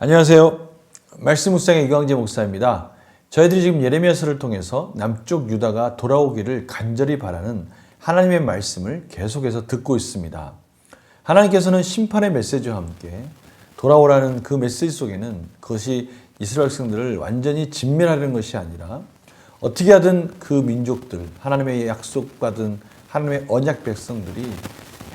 안녕하세요. 말씀 묵상의 이광재 목사입니다. 저희들이 지금 예레미야서를 통해서 남쪽 유다가 돌아오기를 간절히 바라는 하나님의 말씀을 계속해서 듣고 있습니다. 하나님께서는 심판의 메시지와 함께 돌아오라는 그 메시지 속에는 그것이 이스라엘 백성들을 완전히 진멸하려는 것이 아니라 어떻게 하든 그 민족들, 하나님의 약속받은 하나님의 언약 백성들이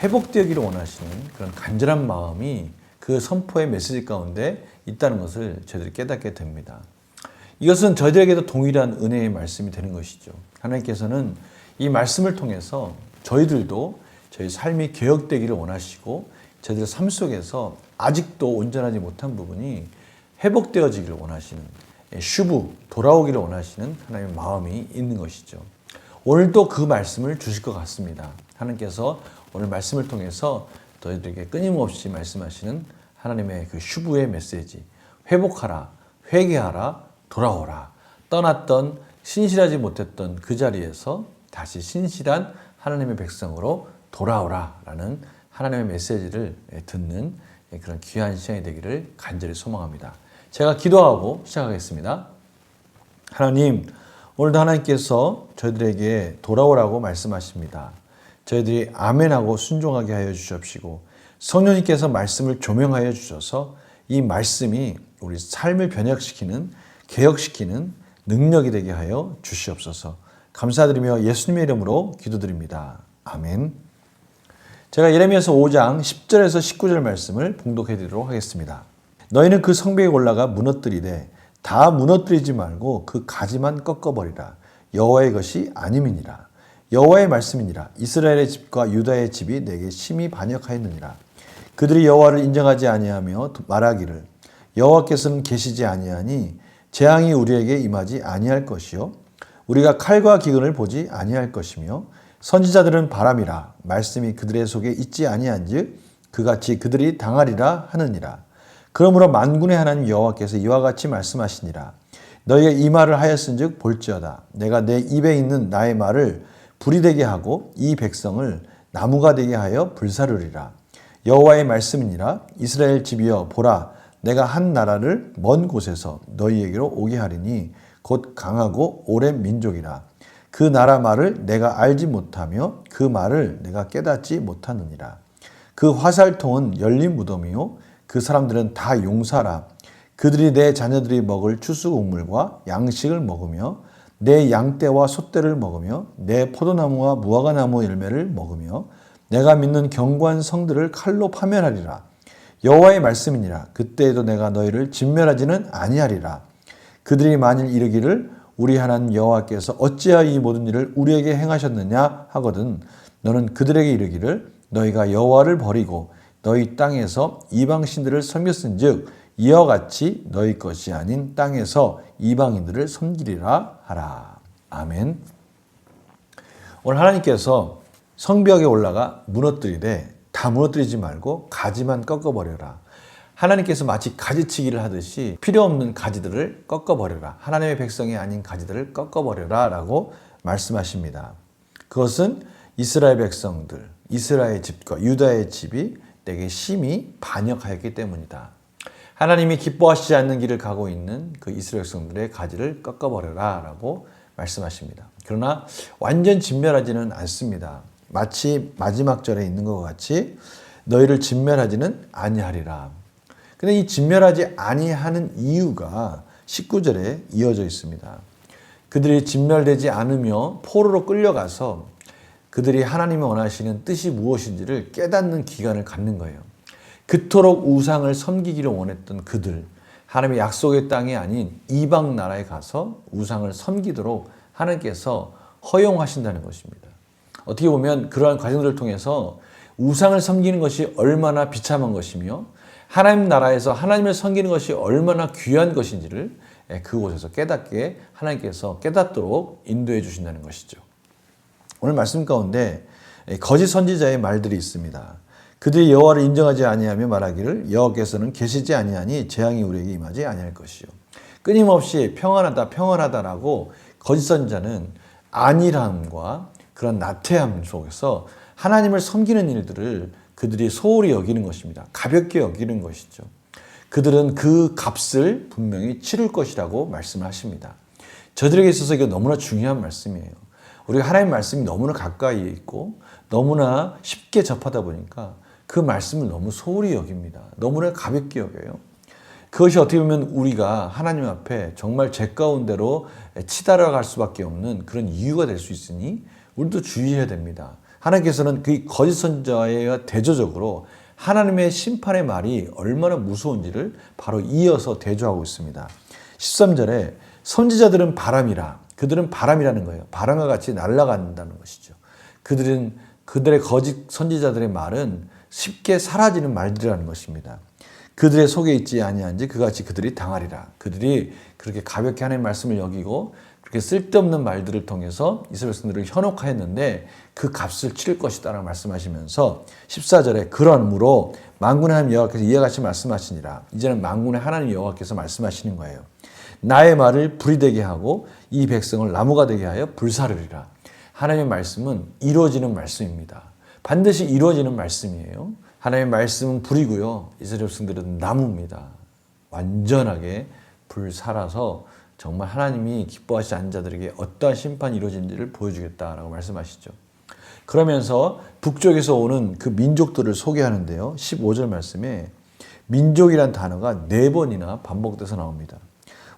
회복되기를 원하시는 그런 간절한 마음이 그 선포의 메시지 가운데 있다는 것을 저희들이 깨닫게 됩니다. 이것은 저희들에게도 동일한 은혜의 말씀이 되는 것이죠. 하나님께서는 이 말씀을 통해서 저희들도 저희 삶이 개혁되기를 원하시고 저희들 삶 속에서 아직도 온전하지 못한 부분이 회복되어지기를 원하시는 슈브, 돌아오기를 원하시는 하나님의 마음이 있는 것이죠. 오늘도 그 말씀을 주실 것 같습니다. 하나님께서 오늘 말씀을 통해서 저희들에게 끊임없이 말씀하시는 하나님의 그 슈브의 메시지, 회복하라, 회개하라, 돌아오라, 떠났던 신실하지 못했던 그 자리에서 다시 신실한 하나님의 백성으로 돌아오라 라는 하나님의 메시지를 듣는 그런 귀한 시간이 되기를 간절히 소망합니다. 제가 기도하고 시작하겠습니다. 하나님, 오늘도 하나님께서 저희들에게 돌아오라고 말씀하십니다. 저희들이 아멘하고 순종하게 하여 주시옵시고 성령님께서 말씀을 조명하여 주셔서 이 말씀이 우리 삶을 변혁시키는, 개혁시키는 능력이 되게 하여 주시옵소서. 감사드리며 예수님의 이름으로 기도드립니다. 아멘. 제가 예레미야서 5장 10절에서 19절 말씀을 봉독해 드리도록 하겠습니다. 너희는 그 성벽에 올라가 무너뜨리되 다 무너뜨리지 말고 그 가지만 꺾어버리라. 여호와의 것이 아님이니라. 여호와의 말씀이니라. 이스라엘의 집과 유다의 집이 내게 심히 반역하였느니라. 그들이 여호와를 인정하지 아니하며 말하기를 여호와께서는 계시지 아니하니 재앙이 우리에게 임하지 아니할 것이요 우리가 칼과 기근을 보지 아니할 것이며 선지자들은 바람이라 말씀이 그들의 속에 있지 아니한즉 그같이 그들이 당하리라 하느니라. 그러므로 만군의 하나님 여호와께서 이와 같이 말씀하시니라. 너희가 이 말을 하였은즉 볼지어다. 내가 내 입에 있는 나의 말을 불이 되게 하고 이 백성을 나무가 되게 하여 불사르리라. 여호와의 말씀이니라. 이스라엘 집이여 보라, 내가 한 나라를 먼 곳에서 너희에게로 오게 하리니 곧 강하고 오랜 민족이라. 그 나라 말을 내가 알지 못하며 그 말을 내가 깨닫지 못하느니라. 그 화살통은 열린 무덤이요 그 사람들은 다 용사라. 그들이 내 자녀들이 먹을 추수곡물과 양식을 먹으며 내 양떼와 소떼를 먹으며 내 포도나무와 무화과나무 열매를 먹으며 내가 믿는 견고한 성들을 칼로 파멸하리라. 여호와의 말씀이니라. 그때에도 내가 너희를 진멸하지는 아니하리라. 그들이 만일 이르기를 우리 하나님 여호와께서 어찌하여 이 모든 일을 우리에게 행하셨느냐 하거든 너는 그들에게 이르기를 너희가 여호와를 버리고 너희 땅에서 이방신들을 섬겼은즉 이와 같이 너희 것이 아닌 땅에서 이방인들을 섬기리라 하라. 아멘. 오늘 하나님께서 성벽에 올라가 무너뜨리되 다 무너뜨리지 말고 가지만 꺾어버려라. 하나님께서 마치 가지치기를 하듯이 필요 없는 가지들을 꺾어버려라. 하나님의 백성이 아닌 가지들을 꺾어버려라 라고 말씀하십니다. 그것은 이스라엘 백성들, 이스라엘 집과 유다의 집이 내게 심히 반역하였기 때문이다. 하나님이 기뻐하시지 않는 길을 가고 있는 그 이스라엘 백성들의 가지를 꺾어버려라 라고 말씀하십니다. 그러나 완전 진멸하지는 않습니다. 마치 마지막 절에 있는 것 같이 너희를 진멸하지는 아니하리라. 근데 이 진멸하지 아니하는 이유가 19절에 이어져 있습니다. 그들이 진멸되지 않으며 포로로 끌려가서 그들이 하나님이 원하시는 뜻이 무엇인지를 깨닫는 기간을 갖는 거예요. 그토록 우상을 섬기기를 원했던 그들, 하나님의 약속의 땅이 아닌 이방 나라에 가서 우상을 섬기도록 하나님께서 허용하신다는 것입니다. 어떻게 보면 그러한 과정들을 통해서 우상을 섬기는 것이 얼마나 비참한 것이며 하나님 나라에서 하나님을 섬기는 것이 얼마나 귀한 것인지를 그곳에서 깨닫게 하나님께서 깨닫도록 인도해 주신다는 것이죠. 오늘 말씀 가운데 거짓 선지자의 말들이 있습니다. 그들이 여호와를 인정하지 아니하며 말하기를 여호와께서는 계시지 아니하니 재앙이 우리에게 임하지 아니할 것이요. 끊임없이 평안하다 평안하다라고 거짓 선지자는 안일함과 그런 나태함 속에서 하나님을 섬기는 일들을 그들이 소홀히 여기는 것입니다. 가볍게 여기는 것이죠. 그들은 그 값을 분명히 치를 것이라고 말씀을 하십니다. 저들에게 있어서 이게 너무나 중요한 말씀이에요. 우리가 하나님의 말씀이 너무나 가까이에 있고 너무나 쉽게 접하다 보니까 그 말씀을 너무 소홀히 여깁니다. 너무나 가볍게 여겨요. 그것이 어떻게 보면 우리가 하나님 앞에 정말 죄 가운데로 치달아갈 수밖에 없는 그런 이유가 될 수 있으니 우리도 주의해야 됩니다. 하나님께서는 그 거짓 선지자에 대조적으로 하나님의 심판의 말이 얼마나 무서운지를 바로 이어서 대조하고 있습니다. 13절에 선지자들은 바람이라, 그들은 바람이라는 거예요. 바람과 같이 날아간다는 것이죠. 그들의 거짓 선지자들의 말은 쉽게 사라지는 말들이라는 것입니다. 그들의 속에 있지 아니한지 그같이 그들이 당하리라. 그들이 그렇게 가볍게 하나님의 말씀을 여기고 그렇게 쓸데없는 말들을 통해서 이스라엘 백성들을 현혹하였는데 그 값을 치를 것이다 라고 말씀하시면서 14절에 그러므로 만군의 하나님 여호와께서 이와 같이 말씀하시니라. 이제는 만군의 하나님 여호와께서 말씀하시는 거예요. 나의 말을 불이 되게 하고 이 백성을 나무가 되게 하여 불사르리라. 하나님의 말씀은 이루어지는 말씀입니다. 반드시 이루어지는 말씀이에요. 하나님의 말씀은 불이고요. 이스라엘 백성들은 나무입니다. 완전하게 불살아서 정말 하나님이 기뻐하시지 않는 자들에게 어떠한 심판이 이루어진지를 보여주겠다라고 말씀하시죠. 그러면서 북쪽에서 오는 그 민족들을 소개하는데요. 15절 말씀에 민족이란 단어가 4번이나 반복돼서 나옵니다.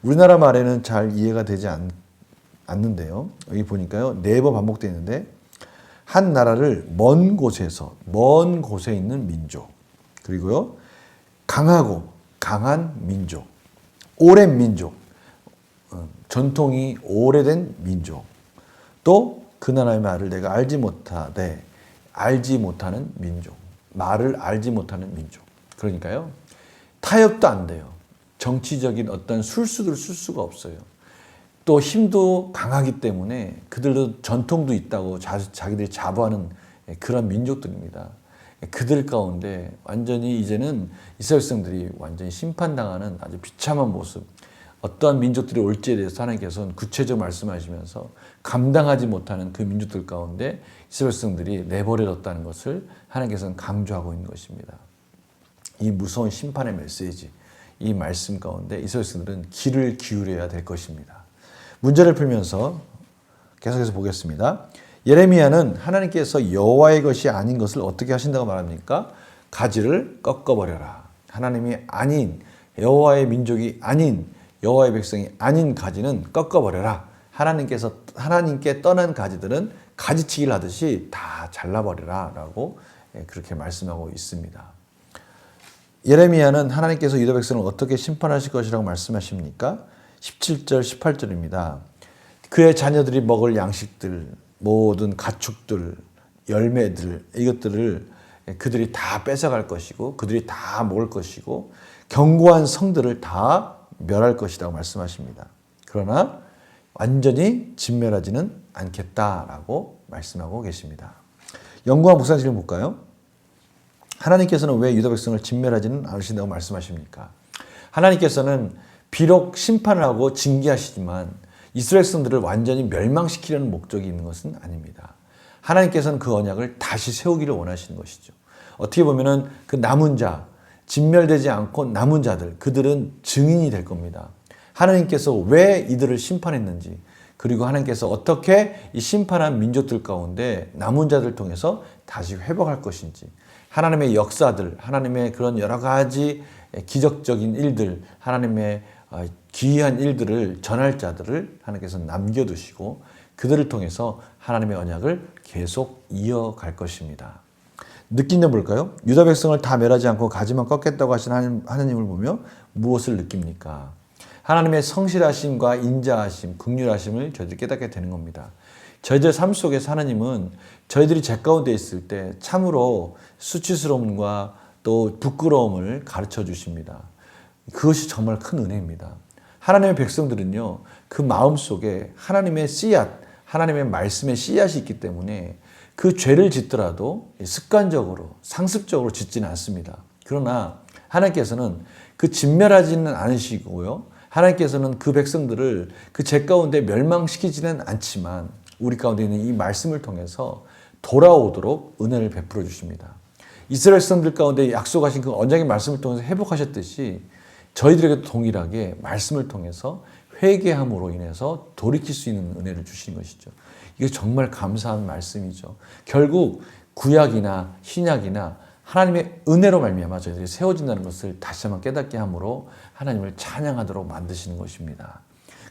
우리나라 말에는 잘 이해가 되지 않는데요. 여기 보니까요. 4번 반복되어 있는데 한 나라를 먼 곳에 있는 민족, 그리고요 강하고 강한 민족, 오랜 민족, 전통이 오래된 민족, 또 그 나라의 말을 내가 알지 못하는 민족, 말을 알지 못하는 민족. 그러니까요 타협도 안 돼요. 정치적인 어떤 술수를 쓸 수가 없어요. 또 힘도 강하기 때문에 그들도 전통도 있다고 자기들이 자부하는 그런 민족들입니다. 그들 가운데 완전히 이제는 이스라엘 백성들이 완전히 심판당하는 아주 비참한 모습, 어떠한 민족들이 올지에 대해서 하나님께서는 구체적으로 말씀하시면서 감당하지 못하는 그 민족들 가운데 이스라엘 백성들이 내버려뒀다는 것을 하나님께서는 강조하고 있는 것입니다. 이 무서운 심판의 메시지, 이 말씀 가운데 이스라엘 백성들은 귀를 기울여야 될 것입니다. 문제를 풀면서 계속해서 보겠습니다. 예레미야는 하나님께서 여호와의 것이 아닌 것을 어떻게 하신다고 말합니까? 가지를 꺾어버려라. 하나님이 아닌, 여호와의 민족이 아닌, 여호와의 백성이 아닌 가지는 꺾어버려라. 하나님께 떠난 가지들은 가지치기를 하듯이 다 잘라버려라 라고 그렇게 말씀하고 있습니다. 예레미야는 하나님께서 유다 백성을 어떻게 심판하실 것이라고 말씀하십니까? 17절, 18절입니다. 그의 자녀들이 먹을 양식들, 모든 가축들, 열매들, 이것들을 그들이 다 뺏어갈 것이고 그들이 다 먹을 것이고 견고한 성들을 다 멸할 것이라고 말씀하십니다. 그러나 완전히 진멸하지는 않겠다라고 말씀하고 계십니다. 연구와 묵상실을 볼까요? 하나님께서는 왜 유다 백성을 진멸하지는 않으신다고 말씀하십니까? 하나님께서는 비록 심판을 하고 징계하시지만 이스라엘 백성들을 완전히 멸망시키려는 목적이 있는 것은 아닙니다. 하나님께서는 그 언약을 다시 세우기를 원하시는 것이죠. 어떻게 보면은 그 남은 자, 진멸되지 않고 남은 자들, 그들은 증인이 될 겁니다. 하나님께서 왜 이들을 심판했는지, 그리고 하나님께서 어떻게 이 심판한 민족들 가운데 남은 자들을 통해서 다시 회복할 것인지, 하나님의 역사들, 하나님의 그런 여러 가지 기적적인 일들, 하나님의 기이한 일들을 전할 자들을 하나님께서 남겨두시고 그들을 통해서 하나님의 언약을 계속 이어갈 것입니다. 느낀 점 볼까요? 유다 백성을 다 멸하지 않고 가지만 꺾겠다고 하신 하나님을 보며 무엇을 느낍니까? 하나님의 성실하심과 인자하심, 긍휼하심을 저희들이 깨닫게 되는 겁니다. 저희들 삶 속에서 하나님은 저희들이 죄 가운데 있을 때 참으로 수치스러움과 또 부끄러움을 가르쳐 주십니다. 그것이 정말 큰 은혜입니다. 하나님의 백성들은요, 그 마음 속에 하나님의 씨앗, 하나님의 말씀의 씨앗이 있기 때문에 그 죄를 짓더라도 습관적으로, 상습적으로 짓지는 않습니다. 그러나 하나님께서는 그 진멸하지는 않으시고요. 하나님께서는 그 백성들을 그 죄 가운데 멸망시키지는 않지만 우리 가운데 있는 이 말씀을 통해서 돌아오도록 은혜를 베풀어 주십니다. 이스라엘 백성들 가운데 약속하신 그 언약의 말씀을 통해서 회복하셨듯이 저희들에게도 동일하게 말씀을 통해서 회개함으로 인해서 돌이킬 수 있는 은혜를 주시는 것이죠. 이게 정말 감사한 말씀이죠. 결국 구약이나 신약이나 하나님의 은혜로 말미암아 저희들이 세워진다는 것을 다시 한번 깨닫게 함으로 하나님을 찬양하도록 만드시는 것입니다.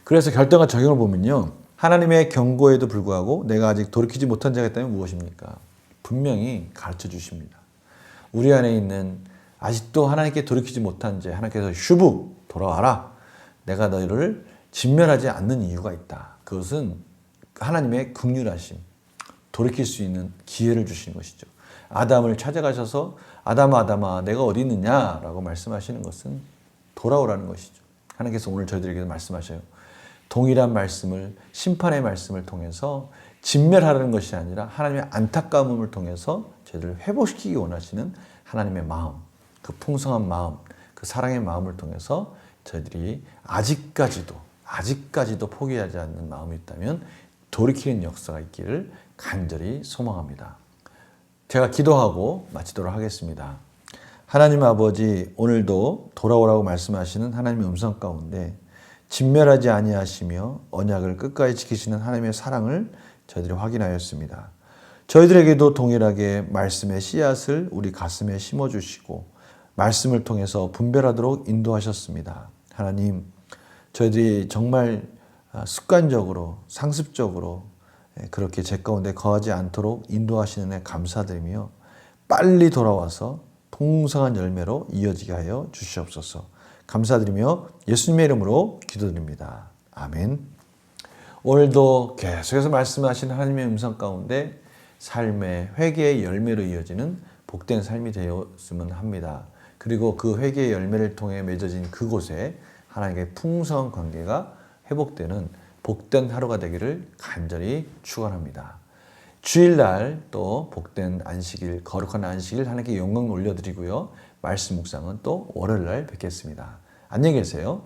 그래서 결정과 적용을 보면요. 하나님의 경고에도 불구하고 내가 아직 돌이키지 못한 자가 있다면 무엇입니까? 분명히 가르쳐 주십니다. 우리 안에 있는 아직도 하나님께 돌이키지 못한 죄, 하나님께서 슈브 돌아와라. 내가 너희를 진멸하지 않는 이유가 있다. 그것은 하나님의 긍휼하심, 돌이킬 수 있는 기회를 주시는 것이죠. 아담을 찾아가셔서 아담아 내가 어디 있느냐라고 말씀하시는 것은 돌아오라는 것이죠. 하나님께서 오늘 저희들에게 말씀하셔요. 동일한 말씀을 심판의 말씀을 통해서 진멸하라는 것이 아니라 하나님의 안타까움을 통해서 저희들을 회복시키기 원하시는 하나님의 마음, 그 풍성한 마음, 그 사랑의 마음을 통해서 저희들이 아직까지도 포기하지 않는 마음이 있다면 돌이키는 역사가 있기를 간절히 소망합니다. 제가 기도하고 마치도록 하겠습니다. 하나님 아버지, 오늘도 돌아오라고 말씀하시는 하나님의 음성 가운데 진멸하지 아니하시며 언약을 끝까지 지키시는 하나님의 사랑을 저희들이 확인하였습니다. 저희들에게도 동일하게 말씀의 씨앗을 우리 가슴에 심어주시고 말씀을 통해서 분별하도록 인도하셨습니다. 하나님, 저희들이 정말 습관적으로 상습적으로 그렇게 제 가운데 거하지 않도록 인도하시는 애 감사드리며 빨리 돌아와서 풍성한 열매로 이어지게 하여 주시옵소서. 감사드리며 예수님의 이름으로 기도드립니다. 아멘. 오늘도 계속해서 말씀하신 하나님의 음성 가운데 삶의 회개의 열매로 이어지는 복된 삶이 되었으면 합니다. 그리고 그 회개의 열매를 통해 맺어진 그곳에 하나님과의 풍성한 관계가 회복되는 복된 하루가 되기를 간절히 축원합니다. 주일날 또 복된 안식일, 거룩한 안식일 하나님께 영광 올려드리고요. 말씀 묵상은 또 월요일날 뵙겠습니다. 안녕히 계세요.